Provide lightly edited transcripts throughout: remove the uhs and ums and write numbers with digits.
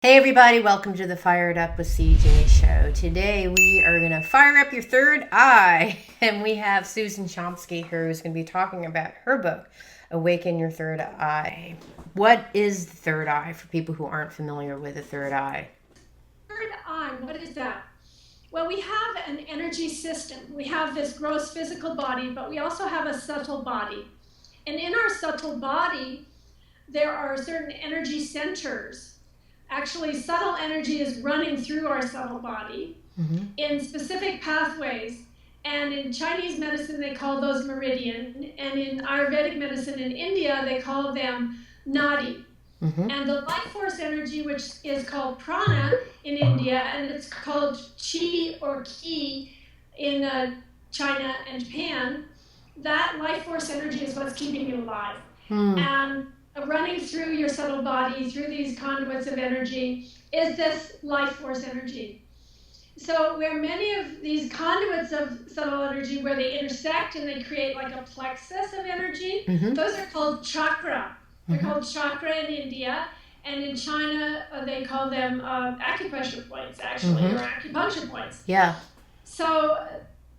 Hey everybody, welcome to the Fired Up with CJ show. Today we are going to fire up your third eye, and we have Susan Shumsky here who's going to be talking about her book, Awaken Your Third Eye. What is the third eye for people who aren't familiar with the third eye? Third eye, what is that? Well, we have an energy system. We have this gross physical body, but we also have a subtle body. And in our subtle body, there are certain energy centers. Actually, subtle energy is running through our subtle body in specific pathways. And in Chinese medicine, they call those meridian. And in Ayurvedic medicine in India, they call them nadi. And the life force energy, which is called prana in India, and it's called chi or ki in China and Japan, that life force energy is what's keeping you alive. And running through your subtle body, through these conduits of energy, is this life force energy. So where many of these conduits of subtle energy, where they intersect and they create like a plexus of energy, those are called chakra. They're called chakra in India, and in China they call them acupressure points, actually, or acupuncture points. Yeah. So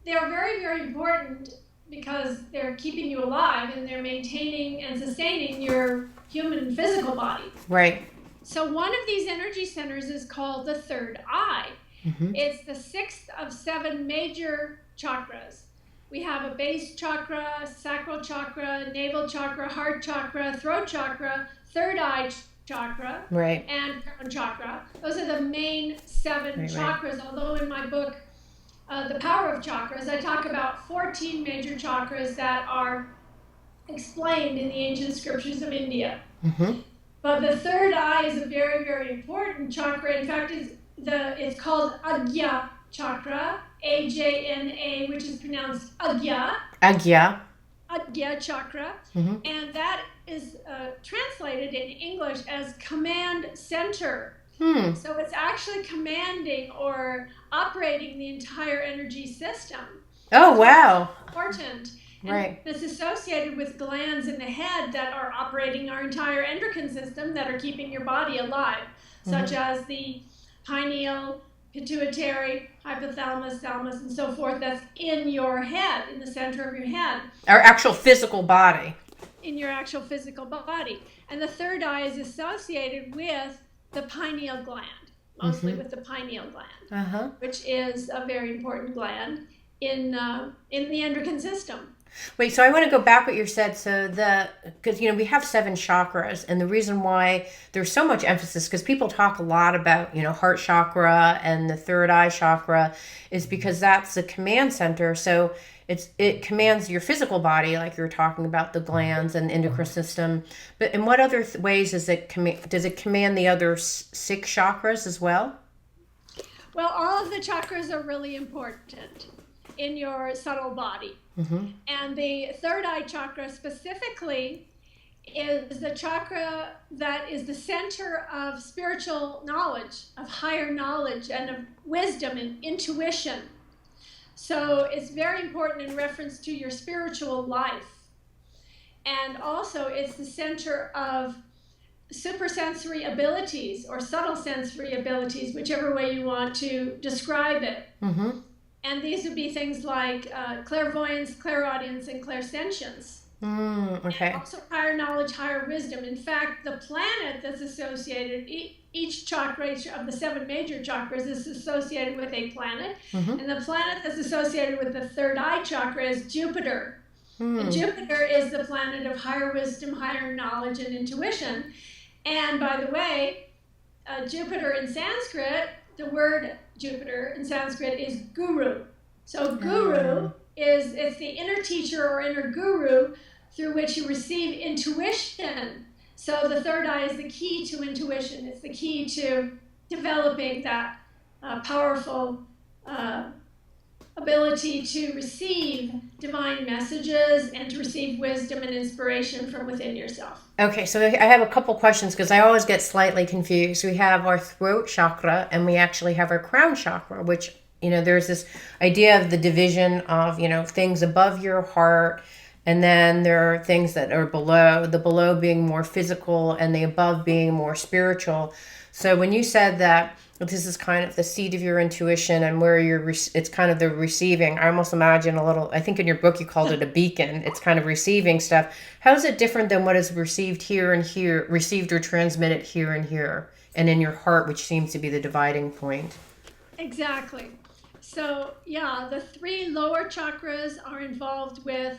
they're very, very important because they're keeping you alive and they're maintaining and sustaining your human physical body. Right. So one of these energy centers is called the third eye. It's the sixth of seven major chakras. We have a base chakra, sacral chakra, navel chakra, heart chakra, throat chakra, third eye chakra, and crown chakra. Those are the main seven chakras, although in my book, The Power of Chakras, I talk about 14 major chakras that are explained in the ancient scriptures of India. But the third eye is a very, very important chakra. In fact, it's called Agya chakra, A-J-N-A, which is pronounced Agya. Agya. Agya chakra. And that is translated in English as command center. So it's actually commanding or operating the entire energy system. Oh, wow. It's important. Right. And it's associated with glands in the head that are operating our entire endocrine system, that are keeping your body alive, such as the pineal, pituitary, hypothalamus, thalamus, and so forth. That's in your head, in the center of your head. Our actual physical body. In your actual physical body. And the third eye is associated with the pineal gland, mostly with the pineal gland, which is a very important gland in the endocrine system. Wait, so I want to go back what you said. So because we have 7 chakras, and the reason why there's so much emphasis, because people talk a lot about heart chakra and the third eye chakra, is because that's the command center. So it commands your physical body, like you were talking about the glands and the endocrine system. But in what other ways does it command the other 6 chakras as well? Well, all of the chakras are really important in your subtle body. And the third eye chakra specifically is the chakra that is the center of spiritual knowledge, of higher knowledge, and of wisdom and intuition. So it's very important in reference to your spiritual life. And also it's the center of supersensory abilities or subtle sensory abilities, whichever way you want to describe it. And these would be things like clairvoyance, clairaudience, and clairsentience. And also higher knowledge, higher wisdom. In fact, the planet that's associated, each chakra of the 7 major chakras is associated with a planet. And the planet that's associated with the third eye chakra is Jupiter. And Jupiter is the planet of higher wisdom, higher knowledge, and intuition. And by the way, Jupiter in Sanskrit, the word Jupiter in Sanskrit is guru. So guru it's the inner teacher or inner guru through which you receive intuition. So the third eye is the key to intuition. It's the key to developing that powerful ability to receive divine messages and to receive wisdom and inspiration from within yourself. Okay, so I have a couple questions because I always get slightly confused. We have our throat chakra and we actually have our crown chakra, which, there's this idea of the division of, things above your heart, and then there are things that are below, the below being more physical and the above being more spiritual. So when you said that this is kind of the seat of your intuition and where it's kind of the receiving, I almost imagine a little, I think in your book you called it a beacon. It's kind of receiving stuff. How is it different than what is received here and here, received or transmitted here and here, and in your heart, which seems to be the dividing point? Exactly. So yeah, the three lower chakras are involved with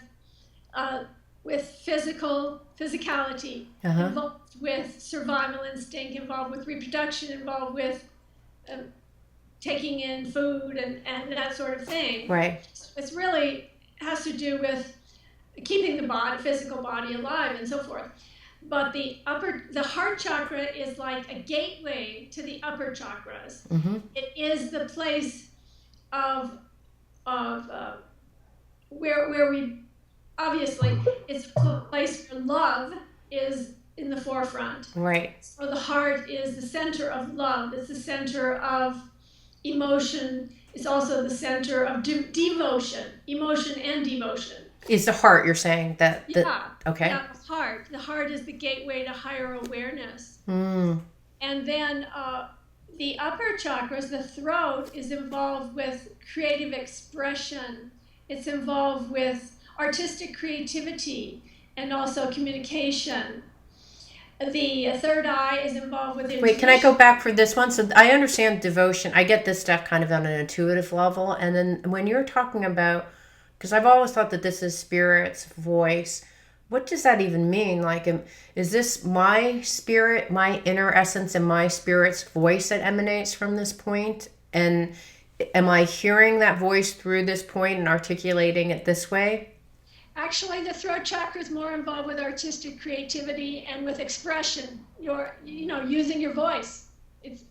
physicality, involved with survival instinct, involved with reproduction, involved with taking in food and that sort of thing. Right. It's really has to do with keeping the physical body alive and so forth. But the heart chakra is like a gateway to the upper chakras. It is the place of where we obviously it's a place where love is in the forefront. Right. So the heart is the center of love. It's the center of emotion. It's also the center of devotion, emotion and devotion. Is the heart, you're saying that? Yeah. Okay. Yeah, the heart. The heart is the gateway to higher awareness. And then the upper chakras, the throat, is involved with creative expression. It's involved with artistic creativity and also communication. The third eye is involved with intuition. Wait, can I go back for this one? So I understand devotion. I get this stuff kind of on an intuitive level. And then when you're talking about, because I've always thought that this is spirit's voice, what does that even mean? Like, is this my spirit, my inner essence, and my spirit's voice that emanates from this point? And am I hearing that voice through this point and articulating it this way? Actually, the throat chakra is more involved with artistic creativity and with expression. Using your voice. It's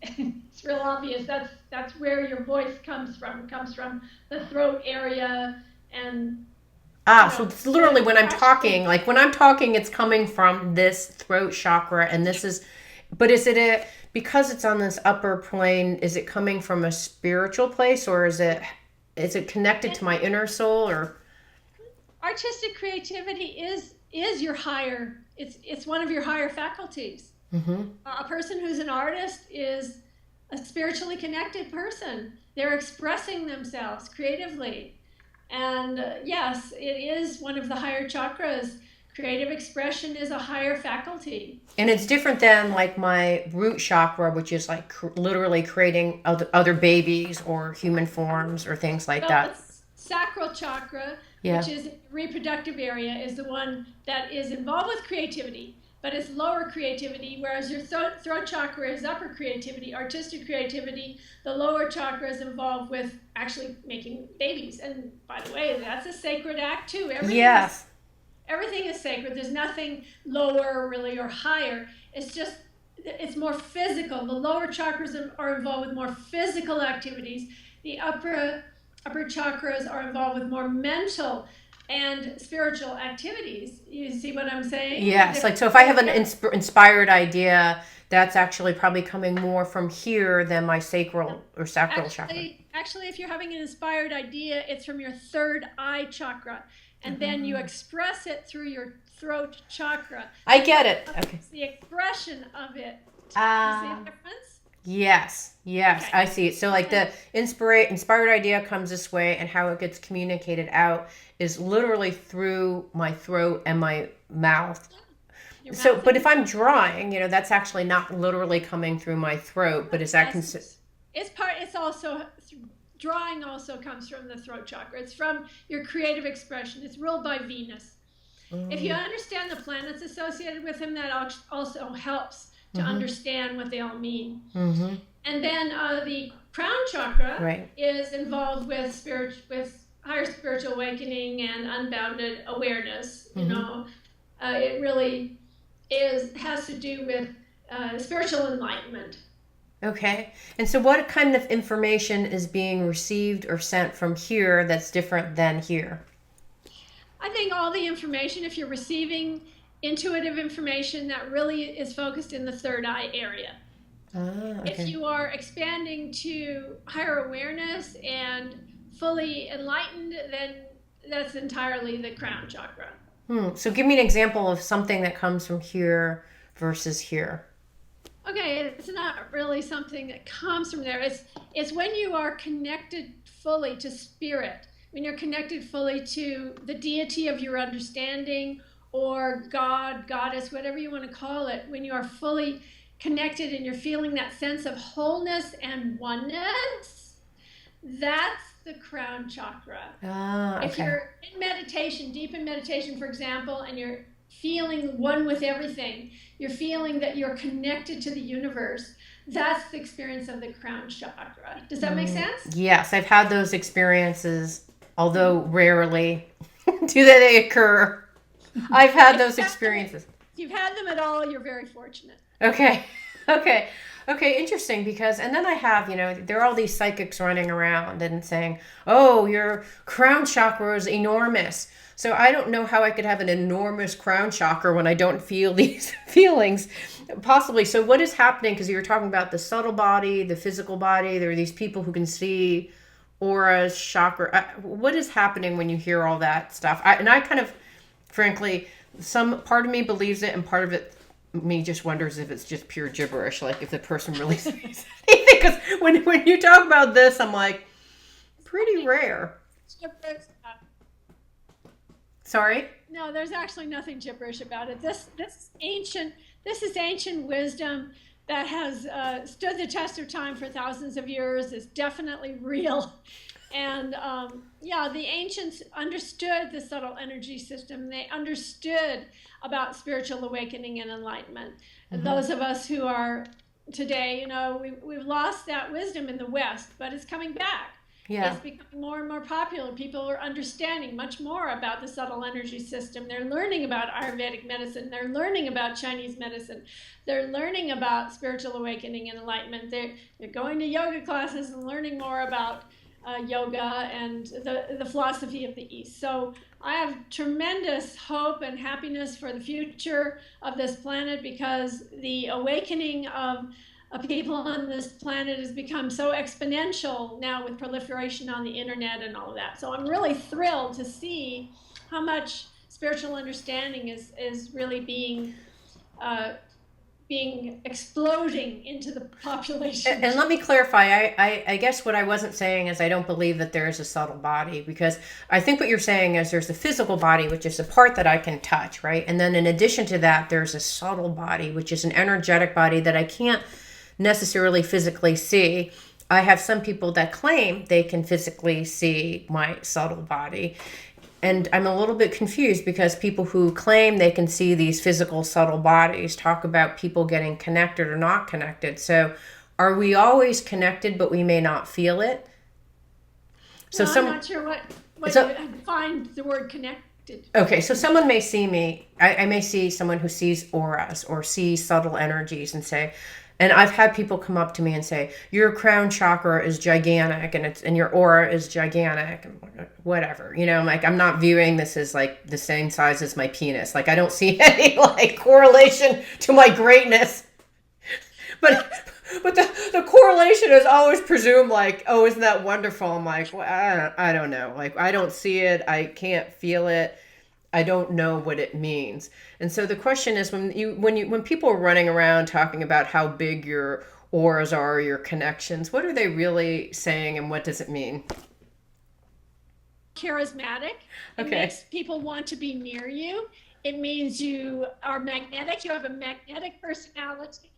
real obvious. That's where your voice comes from. It comes from the throat area and. So it's literally when I'm talking, like when I'm talking, it's coming from this throat chakra, and this is, but is it because it's on this upper plane? Is it coming from a spiritual place, or is it connected to my inner soul, or? Artistic creativity is your higher. It's one of your higher faculties. A person who's an artist is a spiritually connected person. They're expressing themselves creatively. And yes, it is one of the higher chakras. Creative expression is a higher faculty. And it's different than like my root chakra, which is like literally creating other babies or human forms or things like that. Sacral chakra, which is the reproductive area, is the one that is involved with creativity, but it's lower creativity, whereas your throat chakra is upper creativity, artistic creativity. The lower chakra is involved with actually making babies. And by the way, that's a sacred act too. Everything is sacred. There's nothing lower really or higher. It's more physical. The lower chakras are involved with more physical activities. The upper chakras are involved with more mental and spiritual activies. You see what I'm saying? Yes. Like, so if I have an inspired idea, that's actually probably coming more from here than my sacral or sacral chakra. Actually, if you're having an inspired idea, it's from your third eye chakra. And then you express it through your throat chakra. I get it. Okay. It's the expression of it. You see the difference? Yes, okay. I see it. So like the inspired idea comes this way, and how it gets communicated out is literally through my throat and my mouth. So, but if I'm drawing, that's actually not literally coming through my throat, but is that drawing also comes from the throat chakra. It's from your creative expression. It's ruled by Venus. If you understand the planets associated with him, that also helps to understand what they all mean. And then the crown chakra is involved with higher spiritual awakening and unbounded awareness. It really has to do with spiritual enlightenment. Okay. And so what kind of information is being received or sent from here that's different than here? I think all the information, if you're receiving intuitive information, that really is focused in the third eye area. Okay. If you are expanding to higher awareness and fully enlightened, then that's entirely the crown chakra. So give me an example of something that comes from here versus here. Okay, it's not really something that comes from there. It's when you are connected fully to spirit, when you're connected fully to the deity of your understanding, or God, goddess, whatever you want to call it, when you are fully connected and you're feeling that sense of wholeness and oneness, that's the crown chakra. Ah, If okay. you're in meditation, deep in meditation, for example, and you're feeling one with everything, you're feeling that you're connected to the universe, that's the experience of the crown chakra. Does that make sense? Yes, I've had those experiences, although rarely do they occur. I've had those experiences. If you've had them at all, you're very fortunate. Okay. Okay. Okay, interesting, because and then I have, there are all these psychics running around and saying, "Oh, your crown chakra is enormous." So I don't know how I could have an enormous crown chakra when I don't feel these feelings. Possibly. So what is happening, because you were talking about the subtle body, the physical body, there are these people who can see auras, chakra. What is happening when you hear all that stuff? I kind of, frankly, some part of me believes it and part of it me just wonders if it's just pure gibberish, like if the person really says anything. Because when you talk about this, I'm like, pretty rare. Sorry? No, there's actually nothing gibberish about it. This is ancient wisdom that has stood the test of time for thousands of years. Is definitely real. And the ancients understood the subtle energy system. They understood about spiritual awakening and enlightenment. And those of us who are today, we've lost that wisdom in the West, but it's coming back. Yeah. It's becoming more and more popular. People are understanding much more about the subtle energy system. They're learning about Ayurvedic medicine. They're learning about Chinese medicine. They're learning about spiritual awakening and enlightenment. They're going to yoga classes and learning more about yoga and the philosophy of the East. So I have tremendous hope and happiness for the future of this planet, because the awakening of people on this planet has become so exponential now with proliferation on the internet and all of that. So I'm really thrilled to see how much spiritual understanding is really being exploding into the population. And let me clarify, I guess what I wasn't saying is I don't believe that there is a subtle body, because I think what you're saying is there's the physical body, which is the part that I can touch, right? And then in addition to that, there's a subtle body, which is an energetic body that I can't necessarily physically see. I have some people that claim they can physically see my subtle body. And I'm a little bit confused, because people who claim they can see these physical subtle bodies talk about people getting connected or not connected. So are we always connected, but we may not feel it? So I'm not sure what you define the word connected. Okay, so someone may see me. I may see someone who sees auras or sees subtle energies and say, and I've had people come up to me and say, your crown chakra is gigantic and your aura is gigantic, and whatever. I'm like, I'm not viewing this as like the same size as my penis. Like, I don't see any like correlation to my greatness. But the correlation is always presumed like, oh, isn't that wonderful? I'm like, well, I don't know. Like, I don't see it. I can't feel it. I don't know what it means. And so the question is, when people are running around talking about how big your auras are, your connections, what are they really saying, and what does it mean? Charismatic. It makes people want to be near you. It means you are magnetic. You have a magnetic personality.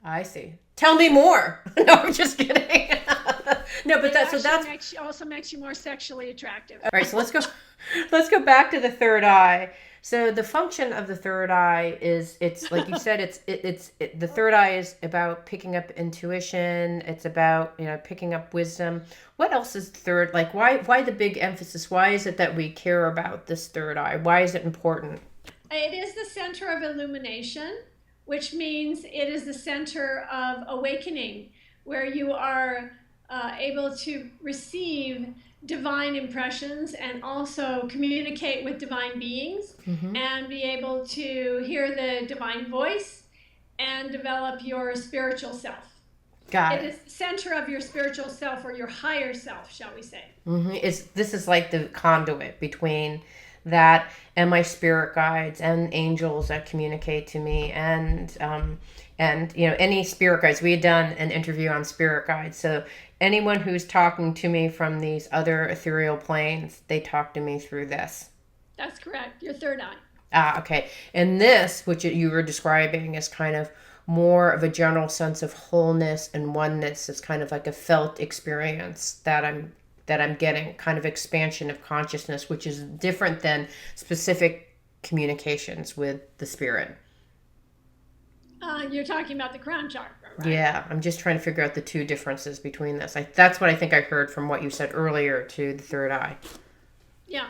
I see. Tell me more. No, I'm just kidding. No, but also makes you more sexually attractive. All right, so let's go back to the third eye. So the function of the third eye is, it's like you said, the third eye is about picking up intuition. It's about, picking up wisdom. What else is third? Like, why the big emphasis? Why is it that we care about this third eye? Why is it important? It is the center of illumination, which means it is the center of awakening, where you are able to receive divine impressions and also communicate with divine beings, and be able to hear the divine voice and develop your spiritual self. Got it. It is the center of your spiritual self, or your higher self, shall we say. This is like the conduit between that and my spirit guides and angels that communicate to me, and And, any spirit guides, we had done an interview on spirit guides. So anyone who's talking to me from these other ethereal planes, they talk to me through this. That's correct. Your third eye. Okay. And this, which you were describing, is kind of more of a general sense of wholeness and oneness. It's kind of like a felt experience that I'm getting, kind of expansion of consciousness, which is different than specific communications with the spirit. You're talking about the crown chakra, right? Yeah, I'm just trying to figure out the two differences between this. That's what I think I heard from what you said earlier to the third eye. Yeah.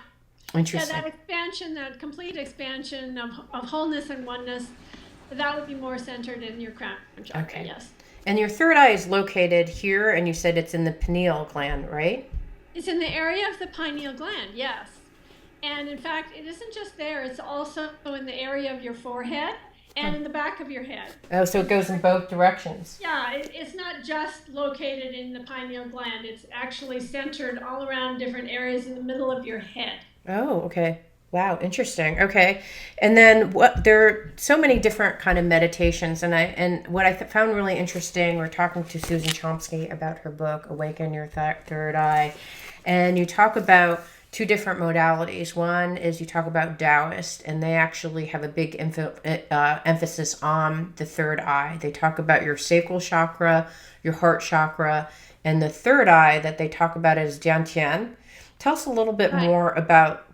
Interesting. Yeah, that expansion, that complete expansion of wholeness and oneness, that would be more centered in your crown chakra, okay. Yes. And your third eye is located here, and you said it's in the pineal gland, right? It's in the area of the pineal gland, yes. And in fact, it isn't just there, it's also in the area of your forehead and in the back of your head. Oh, so it goes in both directions. Yeah, it's not just located in the pineal gland. It's actually centered all around different areas in the middle of your head. Oh, okay. Wow, interesting. Okay. And then there are so many different kind of meditations, and what I found really interesting, we're talking to Susan Shumsky about her book, Awaken Your Third Eye, and you talk about two different modalities. One is you talk about Taoist, and they actually have a big emphasis on the third eye. They talk about your sacral chakra, your heart chakra, and the third eye that they talk about is Dantian. Tell us a little bit more about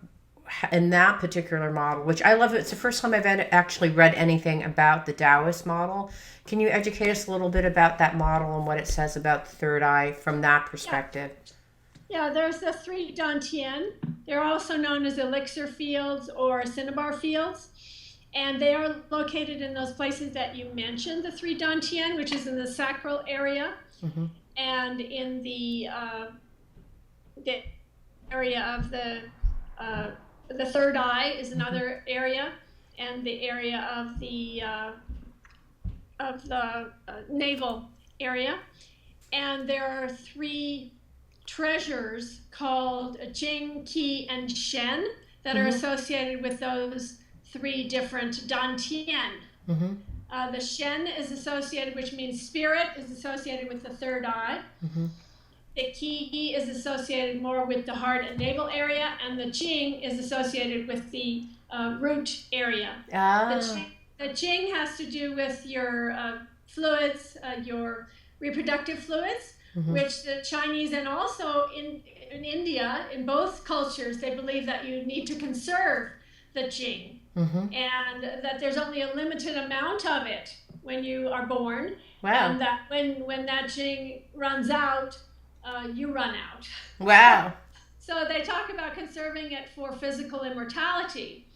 in that particular model, which I love. It's the first time I've actually read anything about the Taoist model. Can you educate us a little bit about that model and what it says about the third eye from that perspective? Yeah, there's the three Dantian. They're also known as elixir fields or cinnabar fields. And they are located in those places that you mentioned, the three Dantian, which is in the sacral area, and in the area of the third eye is another area, and the area of the navel area. And there are three treasures called Jing, Qi, and Shen that are associated with those three different Dantian. The Shen is associated, which means spirit, is associated with the third eye. The Qi is associated more with the heart and navel area, and the Jing is associated with the root area. The Jing has to do with your fluids, your reproductive fluids, which the Chinese and also in India, in both cultures, they believe that you need to conserve the Jing, and that there's only a limited amount of it when you are born, and that when that Jing runs out, you run out. Wow. So they talk about conserving it for physical immortality,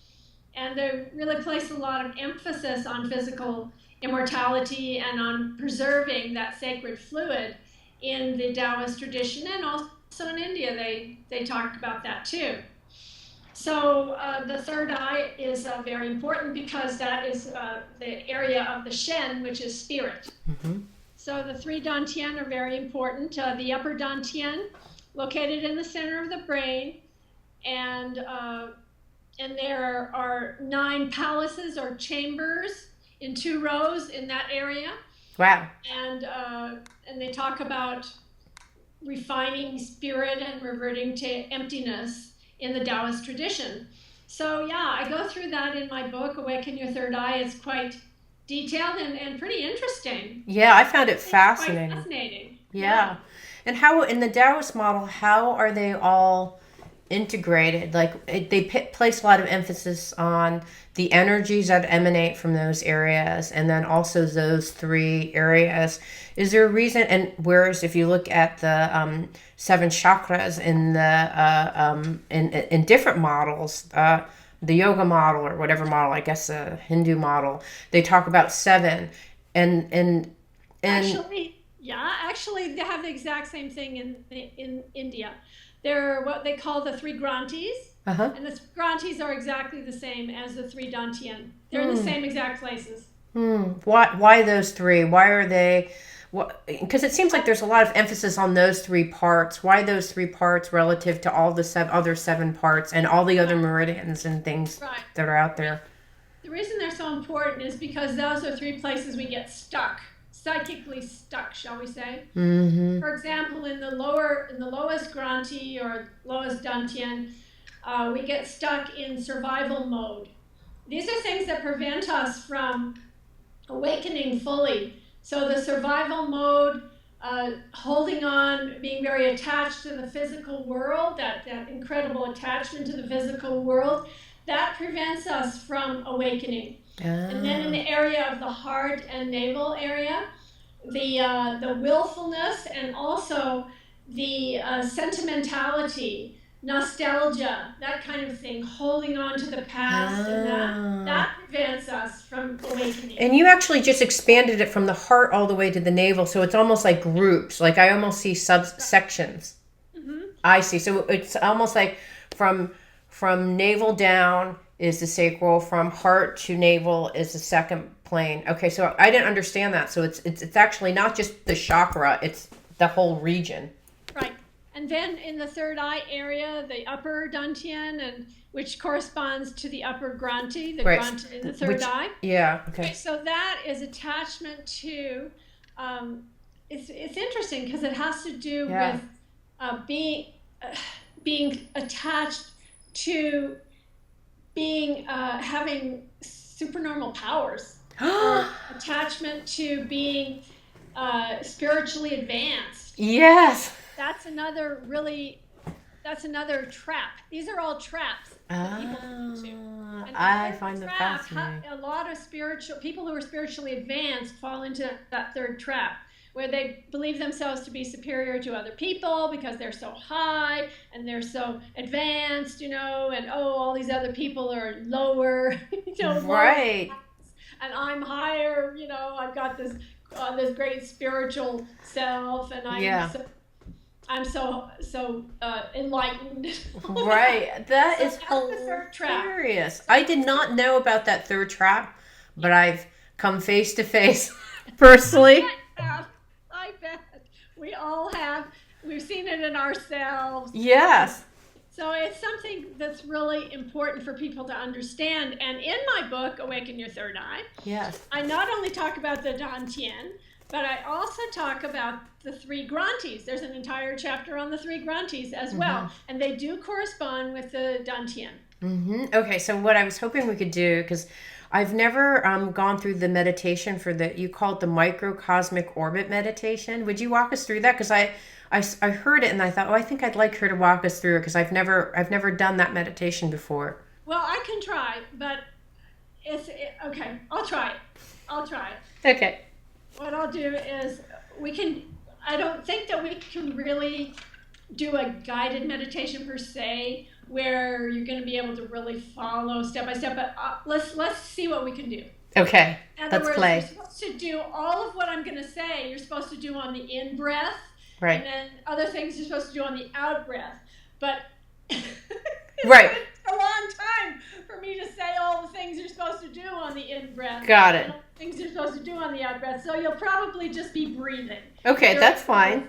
and they really place a lot of emphasis on physical immortality and on preserving that sacred fluid in the Taoist tradition, and also in India they talked about that too. So the third eye is very important because that is the area of the Shen, which is spirit. So the three Dantian are very important. The upper Dantian, located in the center of the brain, and there are 9 palaces or chambers in 2 rows in that area. Wow. And they talk about refining spirit and reverting to emptiness in the Taoist tradition. So yeah, I go through that in my book, Awaken Your Third Eye. It's quite detailed and pretty interesting. Yeah, I found it fascinating. Quite fascinating. Yeah. And how, in the Taoist model, how are they all integrated? Like, they place a lot of emphasis on the energies that emanate from those areas, and then also those 3 areas. Is there a reason? And whereas if you look at the 7 chakras in the in different models, the yoga model or whatever model, I guess a Hindu model, they talk about 7, and actually they have the exact same thing in India. They're what they call the 3 granthis, and the granthis are exactly the same as the 3 Dantian. They're in the same exact places. Why those 3? Why are they? Because it seems like there's a lot of emphasis on those 3 parts. Why those 3 parts relative to all the other 7 parts and all the other meridians and things that are out there? The reason they're so important is because those are three places we get stuck, psychically stuck, shall we say? Mm-hmm. For example, in the lowest granthi or lowest dantian, we get stuck in survival mode. These are things that prevent us from awakening fully. So the survival mode, holding on, being very attached to the physical world, that incredible attachment to the physical world, that prevents us from awakening. And then in the area of the heart and navel area, the willfulness and also the sentimentality, nostalgia, that kind of thing, holding on to the past, and that prevents us from awakening. And you actually just expanded it from the heart all the way to the navel, so it's almost like groups. Like I almost see subsections. Mm-hmm. I see. So it's almost like from navel down is the sacral, from heart to navel is the second plane. Okay, so I didn't understand that. So it's actually not just the chakra; it's the whole region. Right. And then in the third eye area, the upper dantian, and which corresponds to the upper granthi, the granthi in the third eye. Yeah. Okay. So that is attachment to. It's interesting because it has to do with being attached to being having supernormal powers, or attachment to being spiritually advanced. Yes. That's another trap. These are all traps that people fall into. And I find them fascinating. A lot of people who are spiritually advanced fall into that third trap, where they believe themselves to be superior to other people because they're so high and they're so advanced, and all these other people are lower, right? And I'm higher, I've got this great spiritual self, and I'm so enlightened. Right. That is hilarious. I did not know about that third trap, but I've come face to face personally. I bet. We all have. We've seen it in ourselves. Yes. So it's something that's really important for people to understand. And in my book, Awaken Your Third Eye, yes, I not only talk about the Dantian, but I also talk about the three granthis. There's an entire chapter on the three granthis as well. And they do correspond with the Dantian. Mm-hmm. Okay, so what I was hoping we could do, because I've never gone through the meditation you call it the microcosmic orbit meditation. Would you walk us through that? Because I heard it and I thought, I think I'd like her to walk us through it, because I've never done that meditation before. Well, I can try, but okay. I'll try it. Okay. What I'll do is I don't think that we can really do a guided meditation per se, where you're going to be able to really follow step by step, but let's see what we can do. Okay, let's play. You're supposed to do all of what I'm going to say, you're supposed to do on the in-breath, right, and then other things you're supposed to do on the out-breath, but right. It's a long time for me to say all the things you're supposed to do on the in-breath. Got it. And all the things you're supposed to do on the out-breath, so you'll probably just be breathing. Okay, that's fine.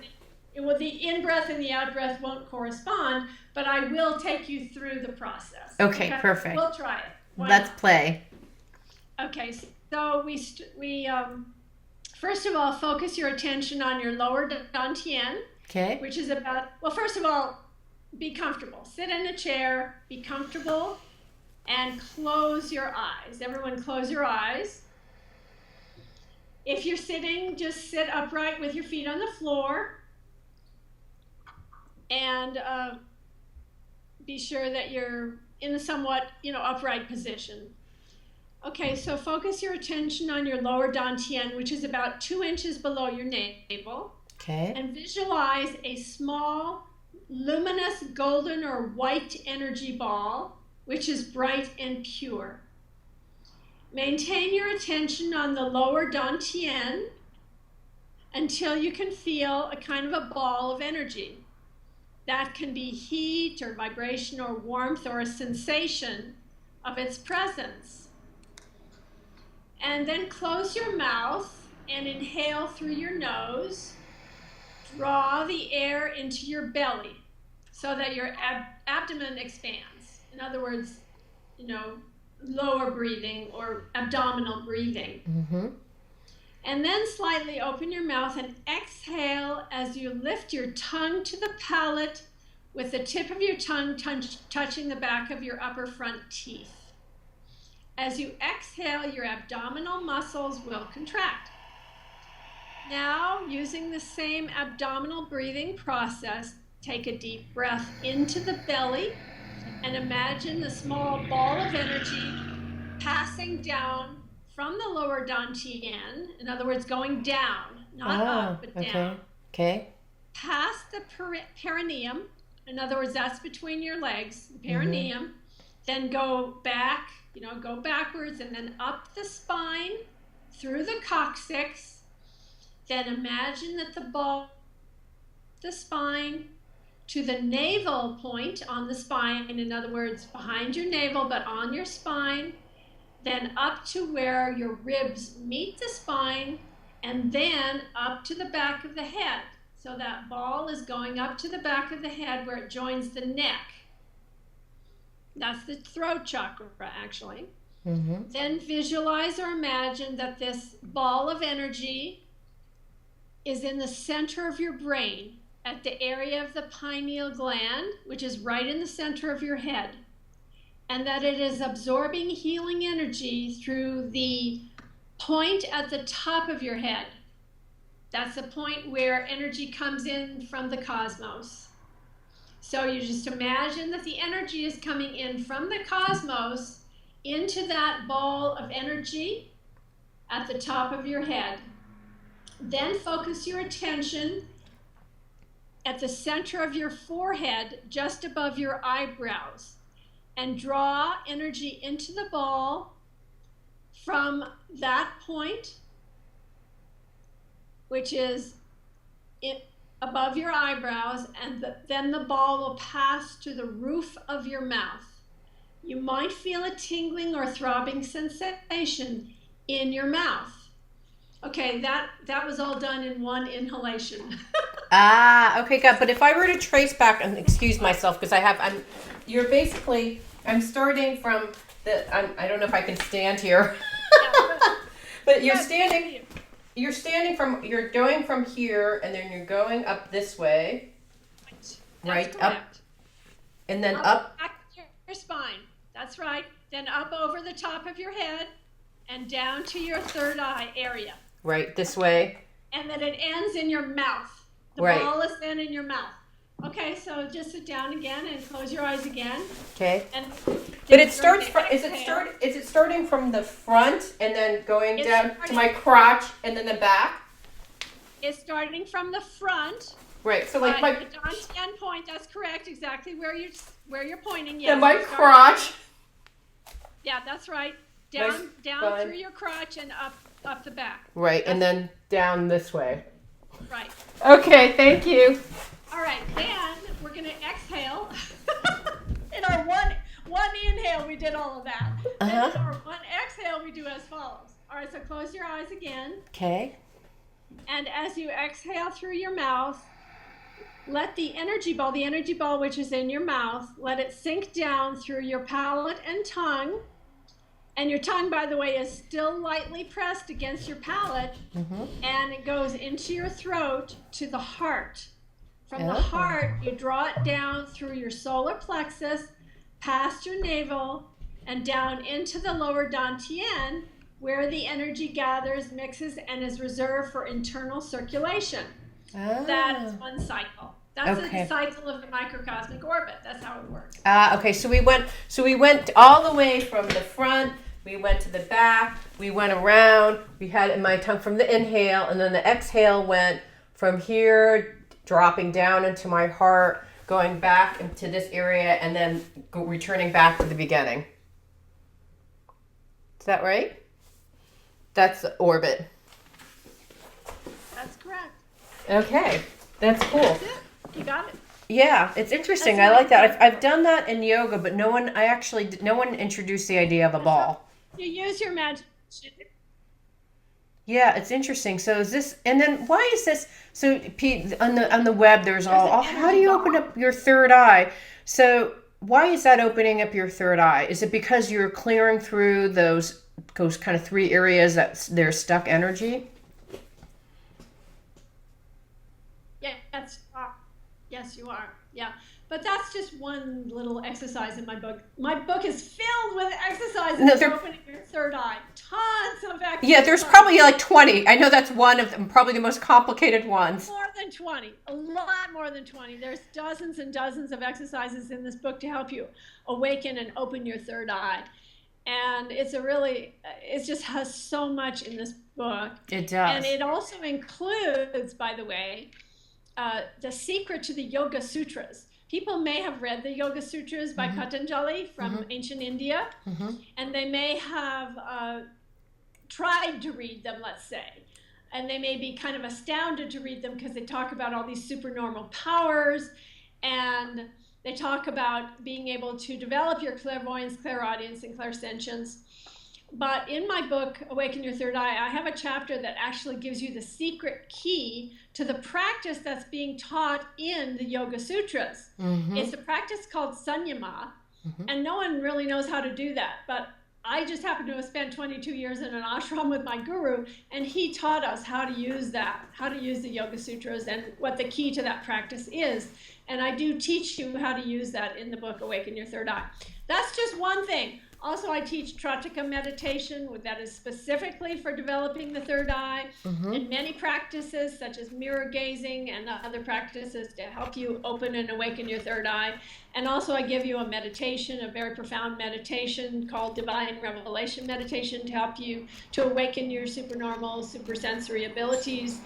Well, the in-breath and the out-breath won't correspond, but I will take you through the process. Okay, perfect. We'll try it. Let's play. Okay, so we first of all, focus your attention on your lower dantian. Okay. Which is first of all, be comfortable. Sit in a chair, be comfortable, and close your eyes. Everyone close your eyes. If you're sitting, just sit upright with your feet on the floor. And be sure that you're in a somewhat, upright position. Okay, so focus your attention on your lower dantian, which is about 2 inches below your navel. Okay. And visualize a small, luminous golden or white energy ball, which is bright and pure. Maintain your attention on the lower dantian until you can feel a kind of a ball of energy. That can be heat or vibration or warmth or a sensation of its presence. And then close your mouth and inhale through your nose. Draw the air into your belly so that your abdomen expands. In other words, lower breathing or abdominal breathing. Mm-hmm. And then slightly open your mouth and exhale as you lift your tongue to the palate with the tip of your tongue touching the back of your upper front teeth. As you exhale, your abdominal muscles will contract. Now, using the same abdominal breathing process, take a deep breath into the belly and imagine the small ball of energy passing down from the lower Dantian, in other words, going down, not up, but down. Okay. Past the perineum, in other words, that's between your legs, the perineum, then go back, go backwards and then up the spine, through the coccyx. Then imagine that the ball, the spine, to the navel point on the spine, in other words, behind your navel, but on your spine, then up to where your ribs meet the spine, and then up to the back of the head. So that ball is going up to the back of the head where it joins the neck. That's the throat chakra, actually. Mm-hmm. Then visualize or imagine that this ball of energy is in the center of your brain, at the area of the pineal gland, which is right in the center of your head, and that it is absorbing healing energy through the point at the top of your head. That's the point where energy comes in from the cosmos. So you just imagine that the energy is coming in from the cosmos into that ball of energy at the top of your head. Then focus your attention at the center of your forehead, just above your eyebrows, and draw energy into the ball from that point, which is above your eyebrows, and then the ball will pass to the roof of your mouth. You might feel a tingling or throbbing sensation in your mouth. Okay, that was all done in one inhalation. Okay, good. But if I were to trace back, and excuse myself, because I'm starting from I don't know if I can stand here. But you're going from here, and then you're going up this way. Right, up, and then up. Back your spine. That's right. Then up over the top of your head, and down to your third eye area. Right, this way. And then it ends in your mouth. The ball is then in your mouth. Okay, so just sit down again and close your eyes again. Okay. But it starts from, is it starting from the front and then going down to my crotch and then the back? It's starting from the front. Right. So like my the Dantian point, that's correct, exactly where you're pointing. Yes. And my crotch. Yeah, that's right. Down through your crotch and up the back. Right, and then down this way. Right. Okay, thank you. All right, then we're going to exhale. In our one inhale, we did all of that. In our one exhale, we do as follows. All right, so close your eyes again. Okay. And as you exhale through your mouth, let the energy ball which is in your mouth, let it sink down through your palate and tongue. And your tongue, by the way, is still lightly pressed against your palate, and it goes into your throat to the heart. From the heart, you draw it down through your solar plexus, past your navel, and down into the lower Dantian, where the energy gathers, mixes, and is reserved for internal circulation. That is one cycle. That's the cycle of the microcosmic orbit. That's how it works. Okay, so we went all the way from the front. We went to the back, we went around, we had in my tongue from the inhale, and then the exhale went from here, dropping down into my heart, going back into this area, and then returning back to the beginning. Is that right? That's the orbit. That's correct. Okay, that's cool. That's it. You got it. Yeah, it's interesting. I like that. I've done that in yoga, but no one introduced the idea of a ball. You use your imagination. Yeah, it's interesting. So is this, and then why is this? So Pete, on the web, there's how do you open up your third eye? So why is that opening up your third eye? Is it because you're clearing through those kind of 3 areas that there's stuck energy? Yes, you are. Yeah. But that's just one little exercise in my book. My book is filled with exercises for opening your third eye. Tons of exercises. Yeah, there's probably like 20. I know that's one of them, probably the most complicated ones. More than 20. A lot more than 20. There's dozens and dozens of exercises in this book to help you awaken and open your third eye. And it just has so much in this book. It does. And it also includes, by the way, the secret to the Yoga Sutras. People may have read the Yoga Sutras by Patanjali from ancient India, and they may have tried to read them, let's say. And they may be kind of astounded to read them because they talk about all these supernormal powers, and they talk about being able to develop your clairvoyance, clairaudience, and clairsentience. But in my book, Awaken Your Third Eye, I have a chapter that actually gives you the secret key to the practice that's being taught in the Yoga Sutras. It's a practice called Sanyma, and no one really knows how to do that. But I just happened to have spent 22 years in an ashram with my guru, and he taught us how to use that, how to use the Yoga Sutras, and what the key to that practice is. And I do teach you how to use that in the book, Awaken Your Third Eye. That's just one thing. Also, I teach Tratika meditation, that is specifically for developing the third eye, and many practices such as mirror gazing and other practices to help you open and awaken your third eye. And also I give you a meditation, a very profound meditation called Divine Revelation Meditation to help you to awaken your supernormal, supersensory abilities.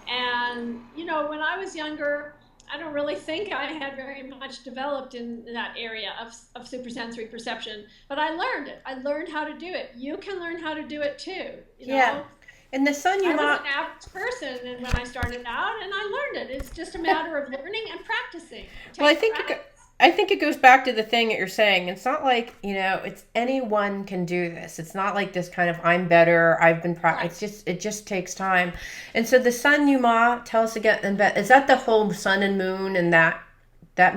And, you know, when I was younger, I don't really think I had very much developed in that area of supersensory perception, but I learned it. I learned how to do it. You can learn how to do it too. You know? Yeah. And the Sanyma, I was an average person and when I started out, and I learned it. It's just a matter of learning and practicing. Well, I think it goes back to the thing that you're saying. It's not like, you know, it's anyone can do this. It's not like this kind of I'm better, I've been it just takes time. And so the Sanyma, tell us again, is that the whole sun and moon and that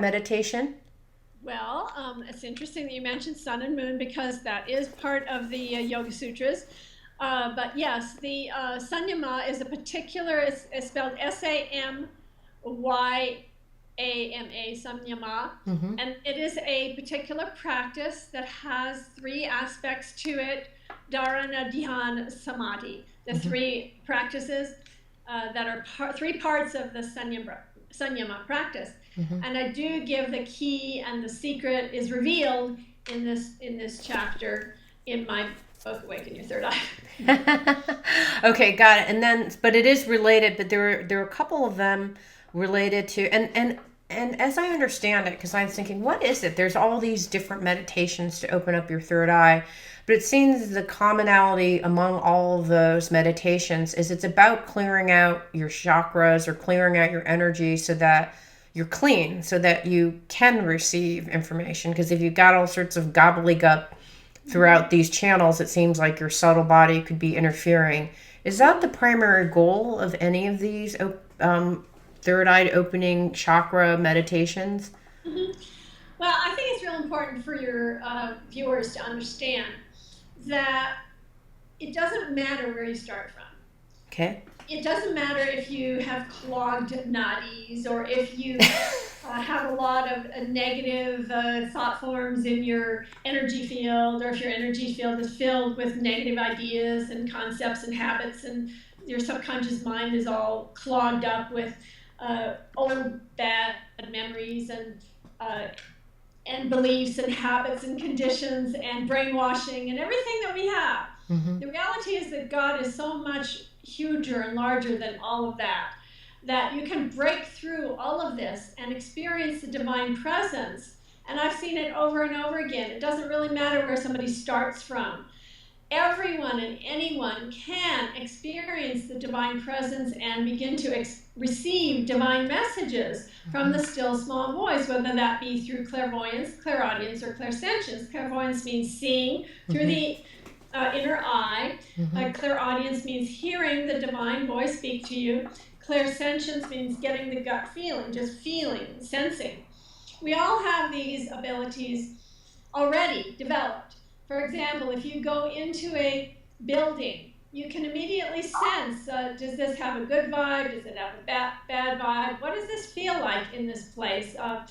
meditation? Well, it's interesting that you mentioned sun and moon because that is part of the Yoga Sutras. But yes, the Sanyama is a particular, it's spelled Sanyama, Sanyama, and it is a particular practice that has 3 aspects to it, Dharana, Dhyan, Samadhi, the 3 practices that are 3 parts of the Sanyama practice. And I do give the key, and the secret is revealed in this chapter in my book, Awaken Your Third Eye. Okay, got it. And then, but it is related, but there are a couple of them related to, and as I understand it, because I was thinking, what is it? There's all these different meditations to open up your third eye, but it seems the commonality among all of those meditations is it's about clearing out your chakras or clearing out your energy so that you're clean, so that you can receive information. Because if you've got all sorts of gobbledygook throughout these channels, it seems like your subtle body could be interfering. Is that the primary goal of any of these third eye opening chakra meditations? Well, I think it's real important for your viewers to understand that it doesn't matter where you start from. Okay. It doesn't matter if you have clogged nadis or if you have a lot of negative thought forms in your energy field, or if your energy field is filled with negative ideas and concepts and habits, and your subconscious mind is all clogged up with old bad memories and beliefs and habits and conditions and brainwashing and everything that we have. The reality is that God is so much huger and larger than all of that, that you can break through all of this and experience the divine presence. And I've seen it over and over again. It doesn't really matter where somebody starts from. Everyone and anyone can experience the divine presence and begin to receive divine messages from the still small voice, whether that be through clairvoyance, clairaudience, or clairsentience. Clairvoyance means seeing through the inner eye. Clairaudience means hearing the divine voice speak to you. Clairsentience means getting the gut feeling, just feeling, sensing. We all have these abilities already developed. For example, if you go into a building, you can immediately sense, does this have a good vibe? Does it have a bad vibe? What does this feel like in this place? Or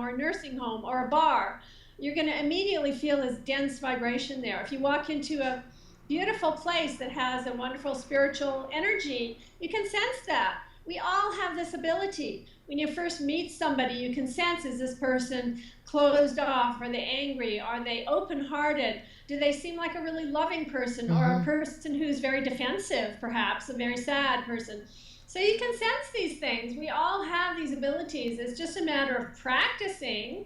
a nursing home or a bar, you're going to immediately feel this dense vibration there. If you walk into a beautiful place that has a wonderful spiritual energy, you can sense that. We all have this ability. When you first meet somebody, you can sense, is this person closed off? Are they angry? Are they open-hearted? Do they seem like a really loving person, or a person who's very defensive, perhaps, a very sad person? So you can sense these things. We all have these abilities. It's just a matter of practicing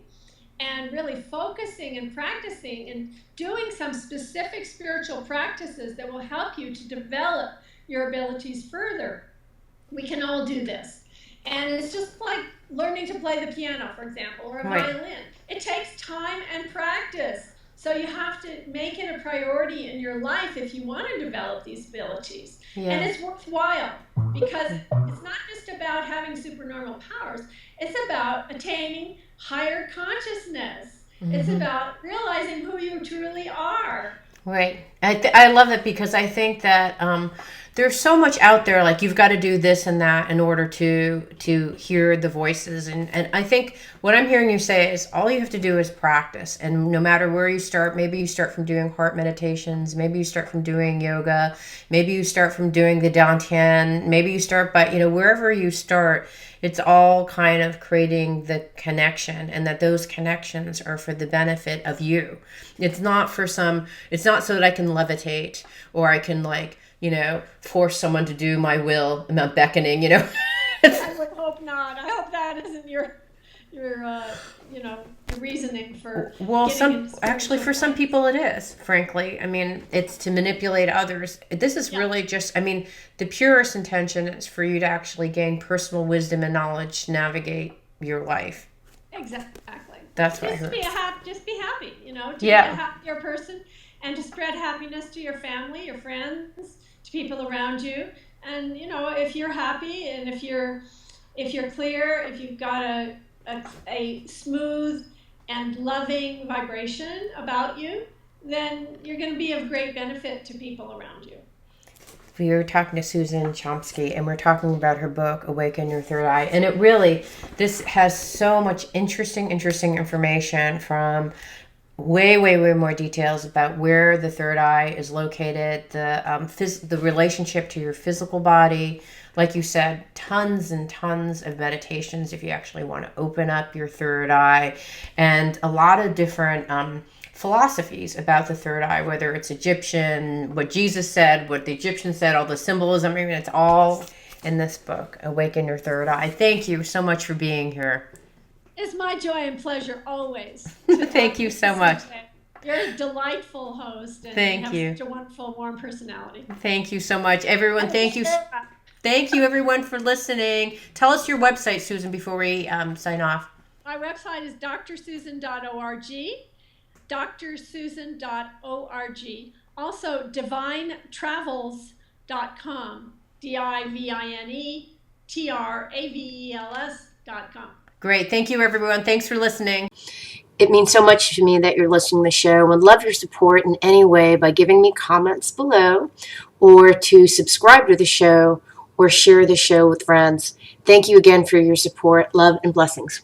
and really focusing and practicing and doing some specific spiritual practices that will help you to develop your abilities further. We can all do this. And it's just like learning to play the piano, for example, or a violin. It takes time and practice. So you have to make it a priority in your life if you want to develop these abilities. Yeah. And it's worthwhile, because it's not just about having supernormal powers. It's about attaining higher consciousness. It's about realizing who you truly are. Right. I love it, because I think that there's so much out there, like you've got to do this and that in order to hear the voices. And I think what I'm hearing you say is all you have to do is practice. And no matter where you start, maybe you start from doing heart meditations, maybe you start from doing yoga, maybe you start from doing the Dantian, maybe you start, but wherever you start, it's all kind of creating the connection, and that those connections are for the benefit of you. It's not so that I can levitate, or I can force someone to do my will. I'm not beckoning, I would hope not. I hope that isn't your reasoning for. Well, for some people it is, frankly. I mean, it's to manipulate others. This is really just, the purest intention is for you to actually gain personal wisdom and knowledge to navigate your life. Exactly. That's what I heard. Just be happy, to be a happier person, and to spread happiness to your family, your friends, to people around you. And, if you're happy, and if you're clear, if you've got a smooth and loving vibration about you, then you're going to be of great benefit to people around you. We were talking to Susan Shumsky, and we're talking about her book, Awaken Your Third Eye. And this has so much interesting information, from way more details about where the third eye is located, the relationship to your physical body. Like you said, tons and tons of meditations if you actually want to open up your third eye, and a lot of different philosophies about the third eye, whether it's Egyptian, what Jesus said, what the Egyptians said, all the symbolism. It's all in this book, Awaken Your Third Eye. Thank you so much for being here. It's my joy and pleasure always. Thank you so much. You're a delightful host, and Thank you. have such a wonderful, warm personality. Thank you so much, everyone. Thank you. Thank you, everyone, for listening. Tell us your website, Susan, before we sign off. My website is drsusan.org, drsusan.org. Also, divinetravels.com, DIVINETRAVELS.com. Great. Thank you, everyone. Thanks for listening. It means so much to me that you're listening to the show. I would love your support in any way by giving me comments below, or to subscribe to the show, or share the show with friends. Thank you again for your support. Love and blessings.